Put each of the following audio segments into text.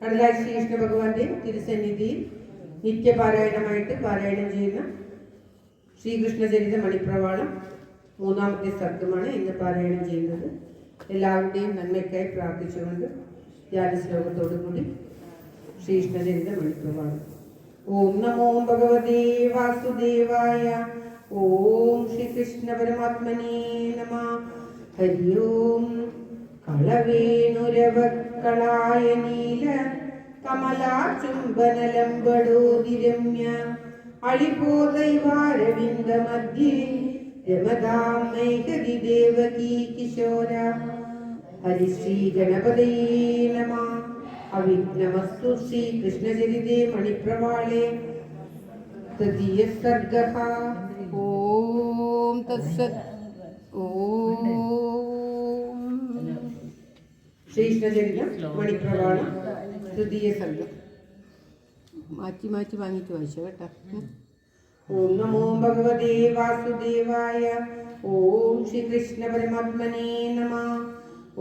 അടുത്ത ശ്രീകൃഷ്ണ ഭഗവാന്റെ തിരുസന്നിധിയിൽ നിത്യപാരായണമായിട്ട് പാരായണം ചെയ്യുന്ന ശ്രീകൃഷ്ണചരിത മണിപ്രവാളം മൂന്നാമത്തെ സർഗമാണ് ഇന്ന് പാരായണം ചെയ്യുന്നത്. എല്ലാവരുടെയും നന്മയ്ക്കായി പ്രാർത്ഥിച്ചുകൊണ്ട് ധ്യാന ശ്ലോകത്തോടു കൂടി ശ്രീകൃഷ്ണചരിത മണിപ്രവാളം. ഓം നമോ ഭഗവതേ വാസുദേവായ. ഓം ശ്രീകൃഷ്ണ പരമാത്മനേ നമഃ. ഹരി ഓം. കളവേണുരവക്കളായ നീല കമലാചുംബനലംബടോതിരമ്യ അളിപോദൈവാരവിന്ദമധ്യേ രമതാം നൈകരി ദേവകീ കിശോര. ഹരിശ്രീ ഗണപതയേ നമഃ. അവിഘ്നമസ്തു. ശ്രീകൃഷ്ണചരിതേ മണിപ്രവാളേ തൃതീയ സർഗഃ. ഓം തത്സത്. ഓം ശ്രീകൃഷ്ണചരിതം മണിപ്രവാളം തൃതീയ സർഗം. മാറ്റി മാറ്റി വാങ്ങിയിട്ട് വായിച്ചു കേട്ടോ. ഓം നമോ ഭഗവതേ വാസുദേവായ. ഓം ശ്രീകൃഷ്ണ പരമാത്മനേ നമഃ.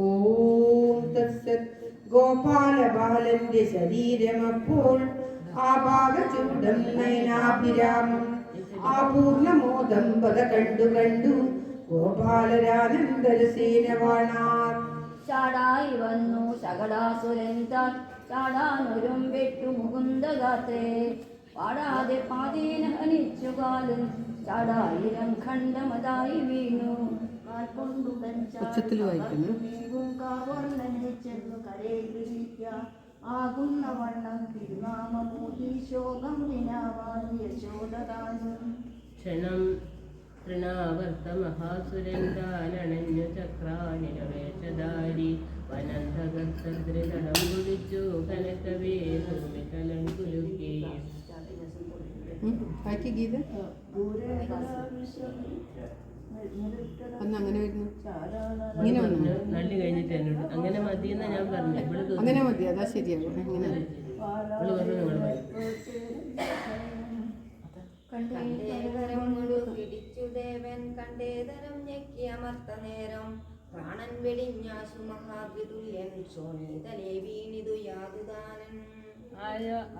ഓം തത്സത്. ഗോപാലബാലന്റെ ശരീരമപ്പോൾ ആഭാഗചൂഡം നയനാഭിരാമം ആപൂർണമോദം പദ കണ്ടു കണ്ടു ഗോപാലരാനന്ദരസേനവാണാർ. ചാടായി വന്നു ശകടാസുരൻ താൻ ചാടാനൊരും വെട്ടു മുകുന്ദഗാത്രേ. പാടാതെ പാതേന ഹനിച്ചുകാലൻ ചാടായിരം ഖണ്ഡമതായി വീണു. ഉച്ചത്തിൽ വായിക്കുന്നു. ചെന്നു കരേ ഗ്രഹിക്ക ആകുന്ന വണ്ണം തിരുനാമമൂതി ശോകം വിനാവാൻ യശോദാനും. ക്ഷണം തൃണാവർത്ത മഹാസുരന്താനണഞ്ഞു ചക്രാനിരവേഷധാരി വനന്ധകർത്തൃതടം കുളിച്ചു കനകവേ ഭൂമികലൻ കുലുക്കി. ഗീത അങ്ങനെ വരുന്നു. ഇങ്ങനെ വന്നു നല്ലി കഴിഞ്ഞിട്ട് എന്നോട് അങ്ങനെ മതിയെന്നാ ഞാൻ പറഞ്ഞു. അങ്ങനെ മതി, അതാ ശരിയാകും. ഇങ്ങനെ പിടിച്ചുദേവൻ കണ്ടേതരം ഞെക്കിയമർത്ത നേരം പ്രാണൻ വെടിഞ്ഞാശു മഹാവിതുല്യൻ ശോണിതലേ വീണിതു യാതുദാനൻ.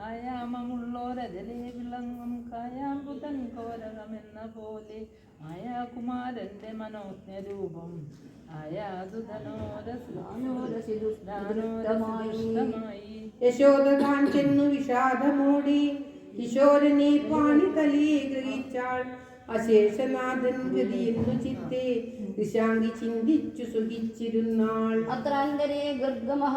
ആയാമമുള്ളോരജലേ വിളങ്ങും കായാമ്പുതൻ കോരകമെന്ന പോലെ മായാകുമാരന്റെ മനോജ്ഞരൂപം യശോദ താൻ ചെന്നു വിഷാദമോടി കിശോരനെ പാണിതലേ ഗ്രഹിച്ചാൾ. അശേഷനാഥൻ ഗതിയെന്നു ചിത്തേ ദിശാങ്കി ചിന്തിച്ചു സുഖിച്ചിരുന്നാൾ. അത്രാന്തരേ ഗർഗമഹ